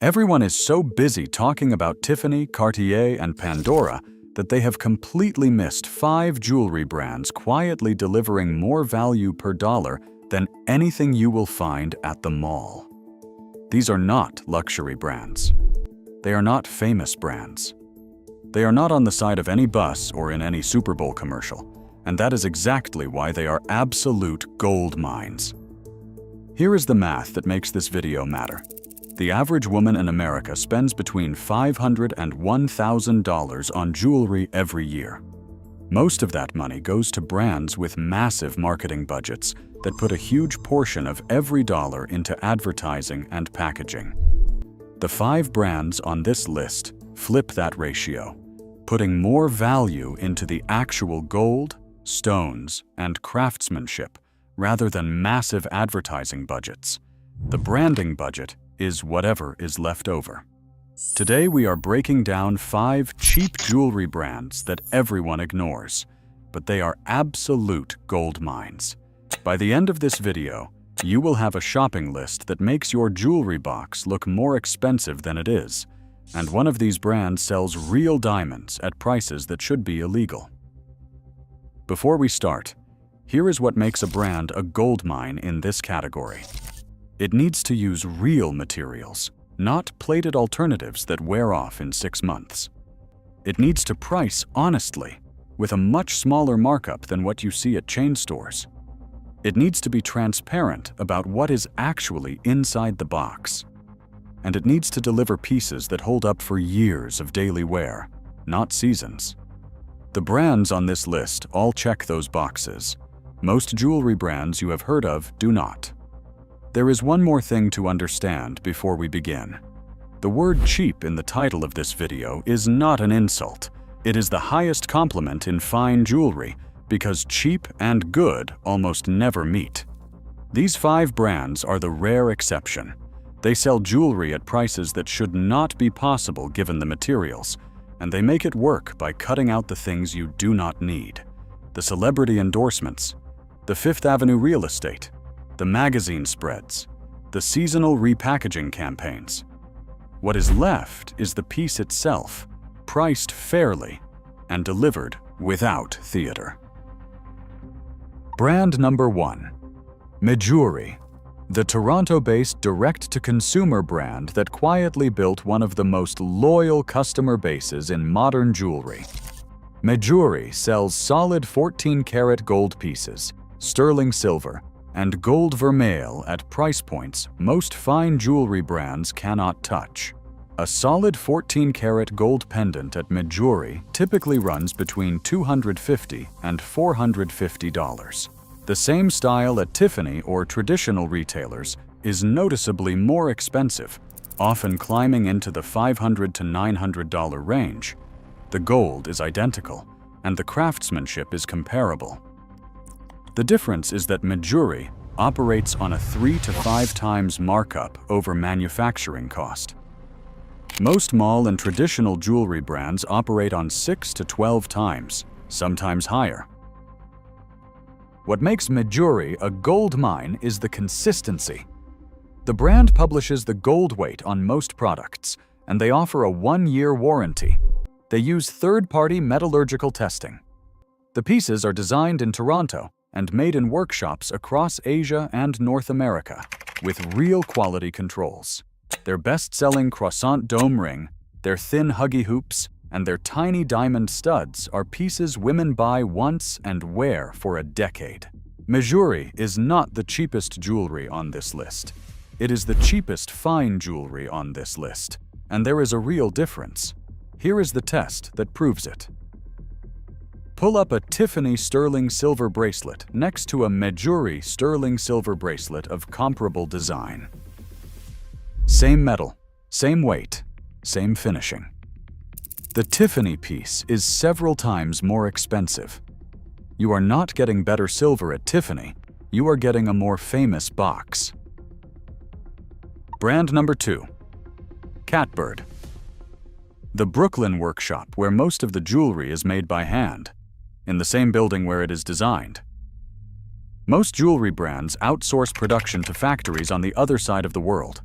Everyone is so busy talking about Tiffany, Cartier, and Pandora that they have completely missed 5 jewelry brands quietly delivering more value per dollar than anything you will find at the mall. These are not luxury brands. They are not famous brands. They are not on the side of any bus or in any Super Bowl commercial, and that is exactly why they are absolute gold mines. Here is the math that makes this video matter. The average woman in America spends between $500 and $1,000 on jewelry every year. Most of that money goes to brands with massive marketing budgets that put a huge portion of every dollar into advertising and packaging. The 5 brands on this list flip that ratio, putting more value into the actual gold, stones, and craftsmanship rather than massive advertising budgets. The branding budget is whatever is left over. Today we are breaking down 5 cheap jewelry brands that everyone ignores, but they are absolute gold mines. By the end of this video, you will have a shopping list that makes your jewelry box look more expensive than it is, and one of these brands sells real diamonds at prices that should be illegal. Before we start, here is what makes a brand a gold mine in this category. It needs to use real materials, not plated alternatives that wear off in 6 months. It needs to price honestly, with a much smaller markup than what you see at chain stores. It needs to be transparent about what is actually inside the box. And it needs to deliver pieces that hold up for years of daily wear, not seasons. The brands on this list all check those boxes. Most jewelry brands you have heard of do not. There is one more thing to understand before we begin. The word cheap in the title of this video is not an insult. It is the highest compliment in fine jewelry because cheap and good almost never meet. These 5 brands are the rare exception. They sell jewelry at prices that should not be possible given the materials, and they make it work by cutting out the things you do not need. The celebrity endorsements, the Fifth Avenue real estate, the magazine spreads, the seasonal repackaging campaigns. What is left is the piece itself, priced fairly and delivered without theater. Brand number 1. Mejuri, the Toronto-based direct-to-consumer brand that quietly built one of the most loyal customer bases in modern jewelry. Mejuri sells solid 14-karat gold pieces, sterling silver, and gold vermeil at price points most fine jewelry brands cannot touch. A solid 14-karat gold pendant at Mejuri typically runs between $250 and $450. The same style at Tiffany or traditional retailers is noticeably more expensive, often climbing into the $500 to $900 range. The gold is identical, and the craftsmanship is comparable. The difference is that Mejuri operates on a 3 to 5 times markup over manufacturing cost. Most mall and traditional jewelry brands operate on 6 to 12 times, sometimes higher. What makes Mejuri a gold mine is the consistency. The brand publishes the gold weight on most products, and they offer a 1-year warranty. They use third-party metallurgical testing. The pieces are designed in Toronto and made in workshops across Asia and North America, with real quality controls. Their best-selling croissant dome ring, their thin huggy hoops, and their tiny diamond studs are pieces women buy once and wear for a decade. Mejuri is not the cheapest jewelry on this list. It is the cheapest fine jewelry on this list, and there is a real difference. Here is the test that proves it. Pull up a Tiffany sterling silver bracelet next to a Mejuri sterling silver bracelet of comparable design. Same metal, same weight, same finishing. The Tiffany piece is several times more expensive. You are not getting better silver at Tiffany, you are getting a more famous box. Brand number 2. Catbird. The Brooklyn workshop where most of the jewelry is made by hand, in the same building where it is designed. Most jewelry brands outsource production to factories on the other side of the world.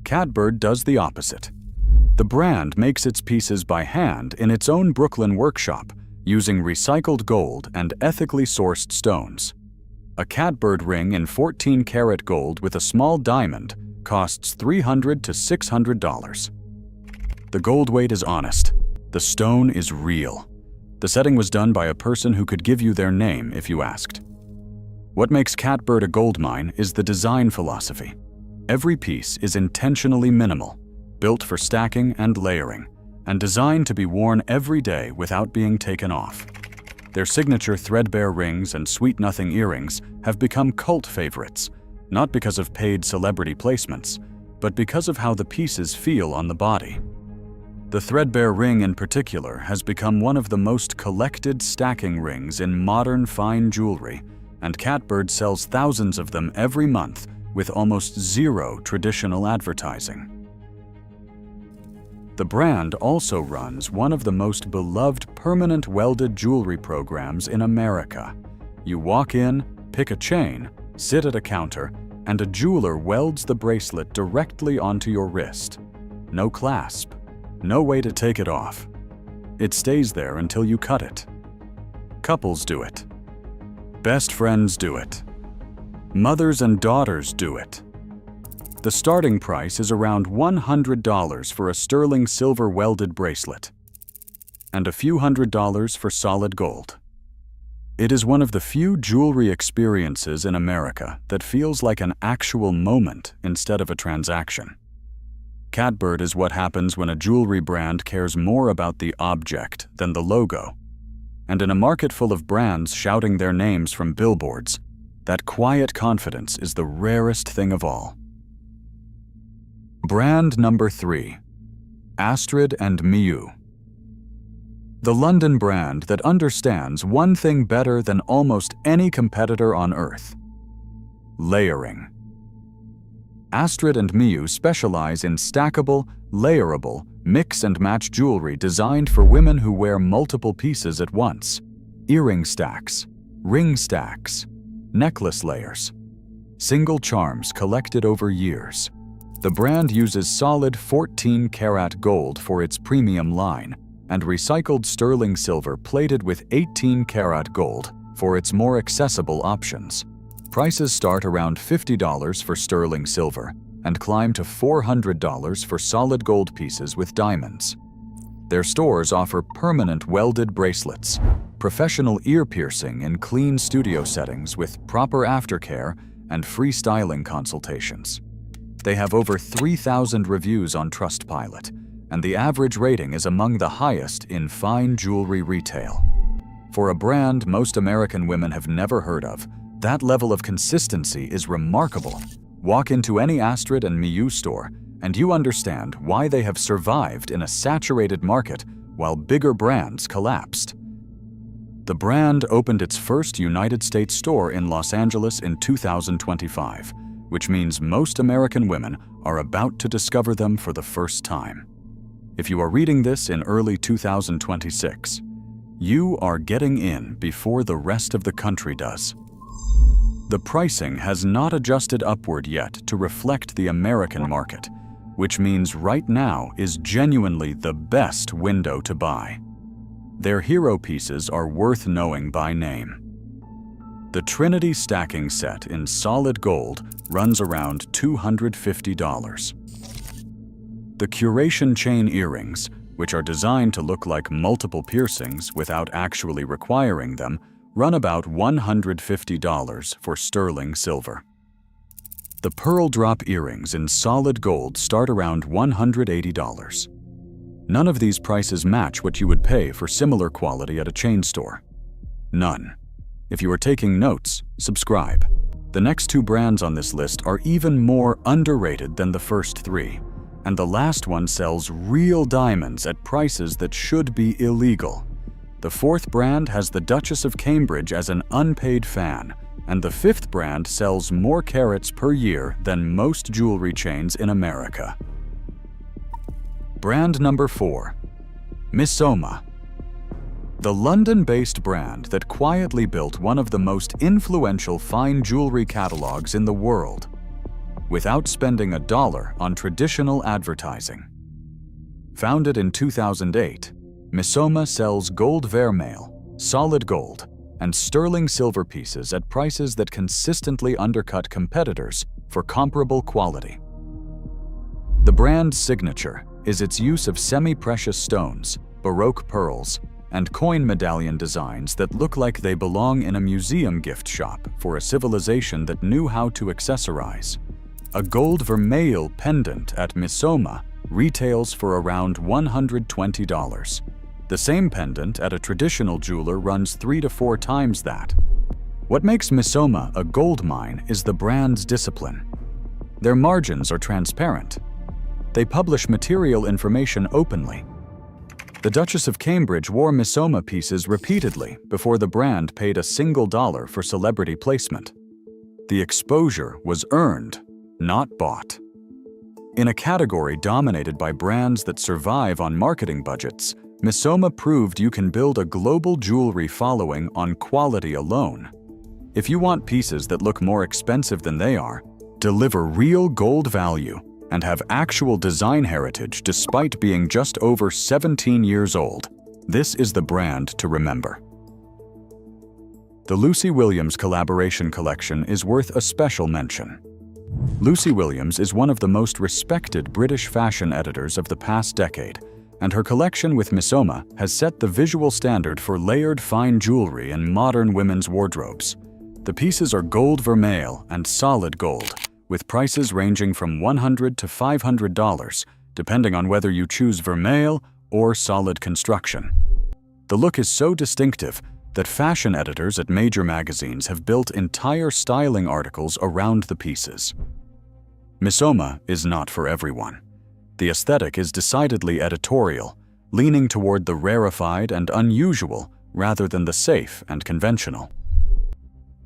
Catbird does the opposite. The brand makes its pieces by hand in its own Brooklyn workshop, using recycled gold and ethically sourced stones. A Catbird ring in 14-karat gold with a small diamond costs $300 to $600. The gold weight is honest. The stone is real. The setting was done by a person who could give you their name if you asked. What makes Catbird a gold mine is the design philosophy. Every piece is intentionally minimal, built for stacking and layering, and designed to be worn every day without being taken off. Their signature threadbare rings and sweet-nothing earrings have become cult favorites, not because of paid celebrity placements, but because of how the pieces feel on the body. The threadbare ring in particular has become one of the most collected stacking rings in modern fine jewelry, and Catbird sells thousands of them every month with almost zero traditional advertising. The brand also runs one of the most beloved permanent welded jewelry programs in America. You walk in, pick a chain, sit at a counter, and a jeweler welds the bracelet directly onto your wrist. No clasp, no way to take it off. It stays there until you cut it. Couples do it. Best friends do it. Mothers and daughters do it. The starting price is around $100 for a sterling silver welded bracelet, and a few $100s for solid gold. It is one of the few jewelry experiences in America that feels like an actual moment instead of a transaction. Catbird is what happens when a jewelry brand cares more about the object than the logo. And in a market full of brands shouting their names from billboards, that quiet confidence is the rarest thing of all. Brand number 3. Astrid and Miu. The London brand that understands one thing better than almost any competitor on earth: layering. Astrid and Miu specialize in stackable, layerable, mix-and-match jewelry designed for women who wear multiple pieces at once. Earring stacks, ring stacks, necklace layers, single charms collected over years. The brand uses solid 14-karat gold for its premium line and recycled sterling silver plated with 18-karat gold for its more accessible options. Prices start around $50 for sterling silver and climb to $400 for solid gold pieces with diamonds. Their stores offer permanent welded bracelets, professional ear piercing in clean studio settings with proper aftercare, and free styling consultations. They have over 3,000 reviews on Trustpilot, and the average rating is among the highest in fine jewelry retail. For a brand most American women have never heard of, that level of consistency is remarkable. Walk into any Astrid and Miu store, and you understand why they have survived in a saturated market while bigger brands collapsed. The brand opened its first United States store in Los Angeles in 2025, which means most American women are about to discover them for the first time. If you are reading this in early 2026, you are getting in before the rest of the country does. The pricing has not adjusted upward yet to reflect the American market, which means right now is genuinely the best window to buy. Their hero pieces are worth knowing by name. The Trinity stacking set in solid gold runs around $250. The Curation chain earrings, which are designed to look like multiple piercings without actually requiring them, run about $150 for sterling silver. The pearl drop earrings in solid gold start around $180. None of these prices match what you would pay for similar quality at a chain store. None. If you are taking notes, subscribe. The next 2 brands on this list are even more underrated than the first 3, and the last one sells real diamonds at prices that should be illegal. The 4th brand has the Duchess of Cambridge as an unpaid fan, and the 5th brand sells more carats per year than most jewelry chains in America. Brand number 4. Missoma. The London-based brand that quietly built one of the most influential fine jewelry catalogs in the world. without spending a dollar on traditional advertising. Founded in 2008, Misoma sells gold vermeil, solid gold, and sterling silver pieces at prices that consistently undercut competitors for comparable quality. The brand's signature is its use of semi-precious stones, Baroque pearls, and coin medallion designs that look like they belong in a museum gift shop for a civilization that knew how to accessorize. A gold vermeil pendant at Misoma retails for around $120. The same pendant at a traditional jeweler runs 3 to 4 times that. What makes Misoma a gold mine is the brand's discipline. Their margins are transparent. They publish material information openly. The Duchess of Cambridge wore Misoma pieces repeatedly before the brand paid a single dollar for celebrity placement. The exposure was earned, not bought. In a category dominated by brands that survive on marketing budgets, Misoma proved you can build a global jewelry following on quality alone. If you want pieces that look more expensive than they are, deliver real gold value, and have actual design heritage despite being just over 17 years old, this is the brand to remember. The Lucy Williams collaboration collection is worth a special mention. Lucy Williams is one of the most respected British fashion editors of the past decade, and her collection with Misoma has set the visual standard for layered fine jewelry in modern women's wardrobes. The pieces are gold vermeil and solid gold, with prices ranging from $100 to $500, depending on whether you choose vermeil or solid construction. The look is so distinctive that fashion editors at major magazines have built entire styling articles around the pieces. Misoma is not for everyone. The aesthetic is decidedly editorial, leaning toward the rarefied and unusual rather than the safe and conventional.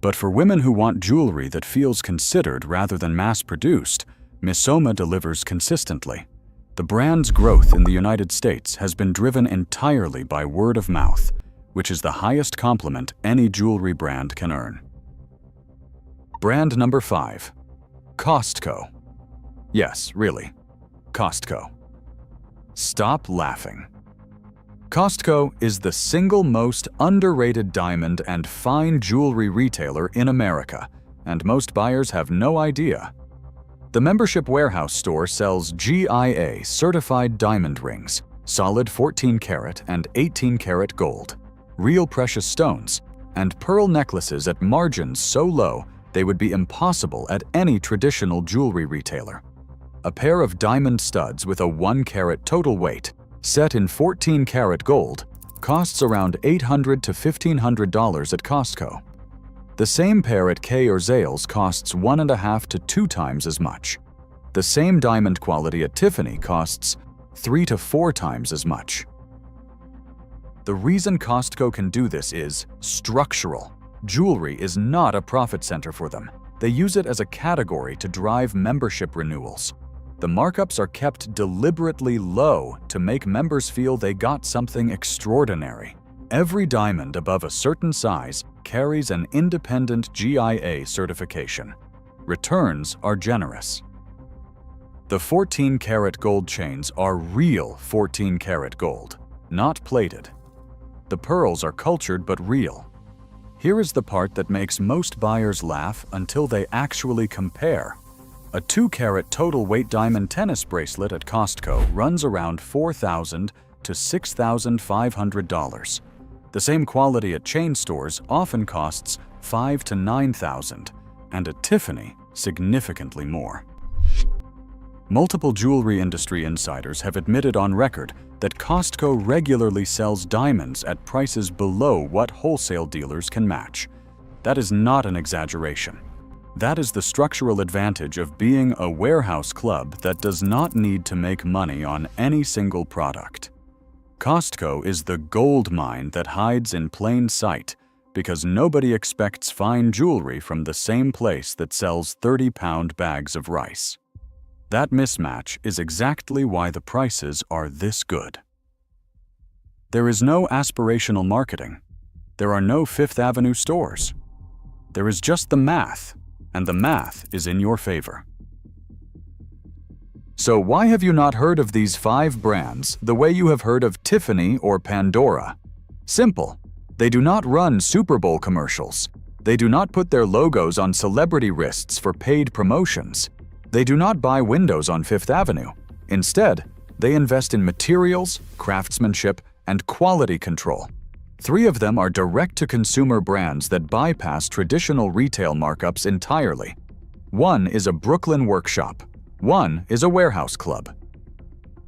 But for women who want jewelry that feels considered rather than mass-produced, Misoma delivers consistently. The brand's growth in the United States has been driven entirely by word of mouth, which is the highest compliment any jewelry brand can earn. Brand number 5. Costco. Yes, really. Costco. Stop laughing. Costco is the single most underrated diamond and fine jewelry retailer in America, and most buyers have no idea. The membership warehouse store sells GIA certified diamond rings, solid 14 karat and 18 karat gold, real precious stones, and pearl necklaces at margins so low they would be impossible at any traditional jewelry retailer. A pair of diamond studs with a 1 carat total weight, set in 14 karat gold, costs around $800 to $1,500 at Costco. The same pair at Kay or Zales costs 1.5 to 2 times as much. The same diamond quality at Tiffany costs 3 to 4 times as much. The reason Costco can do this is structural. Jewelry is not a profit center for them. They use it as a category to drive membership renewals. The markups are kept deliberately low to make members feel they got something extraordinary. Every diamond above a certain size carries an independent GIA certification. Returns are generous. The 14 karat gold chains are real 14 karat gold, not plated. The pearls are cultured but real. Here is the part that makes most buyers laugh until they actually compare. A 2 karat total weight diamond tennis bracelet at Costco runs around $4,000 to $6,500. The same quality at chain stores often costs $5,000 to $9,000, and at Tiffany, significantly more. Multiple jewelry industry insiders have admitted on record that Costco regularly sells diamonds at prices below what wholesale dealers can match. That is not an exaggeration. That is the structural advantage of being a warehouse club that does not need to make money on any single product. Costco is the gold mine that hides in plain sight because nobody expects fine jewelry from the same place that sells 30-pound bags of rice. That mismatch is exactly why the prices are this good. There is no aspirational marketing. There are no Fifth Avenue stores. There is just the math, and the math is in your favor. So why have you not heard of these 5 brands the way you have heard of Tiffany or Pandora? Simple. They do not run Super Bowl commercials. They do not put their logos on celebrity wrists for paid promotions. They do not buy windows on Fifth Avenue. Instead, they invest in materials, craftsmanship, and quality control. 3 of them are direct-to-consumer brands that bypass traditional retail markups entirely. 1 is a Brooklyn workshop. 1 is a warehouse club.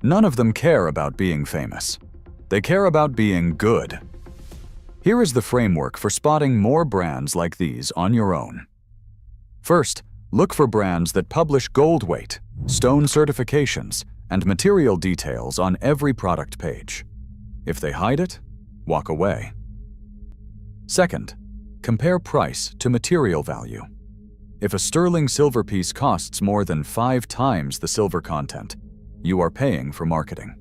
None of them care about being famous. They care about being good. Here is the framework for spotting more brands like these on your own. First, look for brands that publish gold weight, stone certifications, and material details on every product page. If they hide it, walk away. Second, compare price to material value. If a sterling silver piece costs more than 5 times the silver content, you are paying for marketing.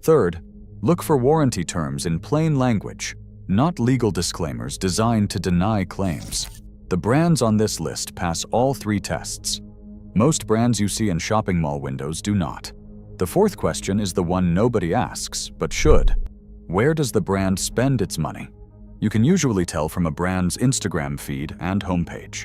Third, look for warranty terms in plain language, not legal disclaimers designed to deny claims. The brands on this list pass all 3 tests. Most brands you see in shopping mall windows do not. The 4th question is the one nobody asks, but should. Where does the brand spend its money? You can usually tell from a brand's Instagram feed and homepage.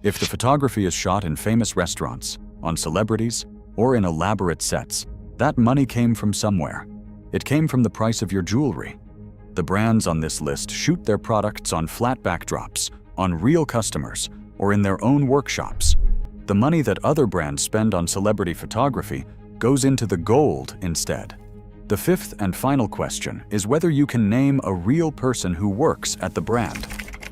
If the photography is shot in famous restaurants, on celebrities, or in elaborate sets, that money came from somewhere. It came from the price of your jewelry. The brands on this list shoot their products on flat backdrops, on real customers, or in their own workshops. The money that other brands spend on celebrity photography goes into the gold instead. The 5th and final question is whether you can name a real person who works at the brand.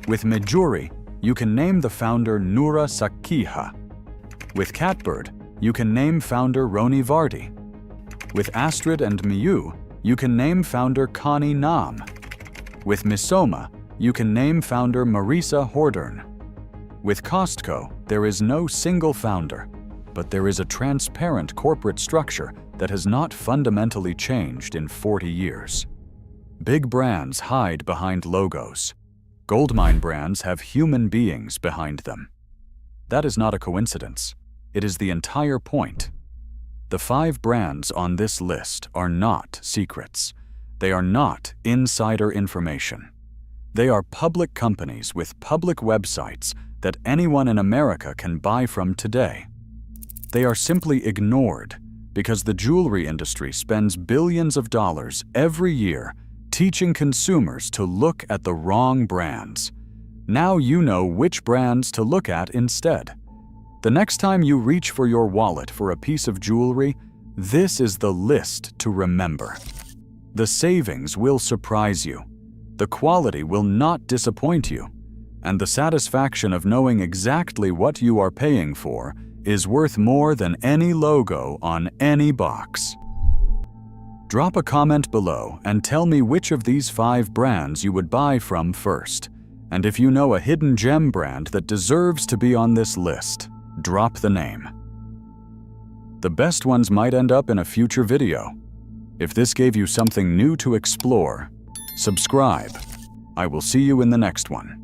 With Mejuri, you can name the founder Noura Sakiha. With Catbird, you can name founder Roni Vardi. With Astrid and Miu, you can name founder Connie Nam. With Misoma, you can name founder Marisa Hordern. With Costco, there is no single founder, but there is a transparent corporate structure that has not fundamentally changed in 40 years. Big brands hide behind logos. Goldmine brands have human beings behind them. That is not a coincidence. It is the entire point. The 5 brands on this list are not secrets. They are not insider information. They are public companies with public websites that anyone in America can buy from today. They are simply ignored because the jewelry industry spends billions of dollars every year teaching consumers to look at the wrong brands. Now you know which brands to look at instead. The next time you reach for your wallet for a piece of jewelry, this is the list to remember. The savings will surprise you. The quality will not disappoint you. And the satisfaction of knowing exactly what you are paying for is worth more than any logo on any box. Drop a comment below and tell me which of these 5 brands you would buy from first. And if you know a hidden gem brand that deserves to be on this list, drop the name. The best ones might end up in a future video. If this gave you something new to explore, subscribe. I will see you in the next one.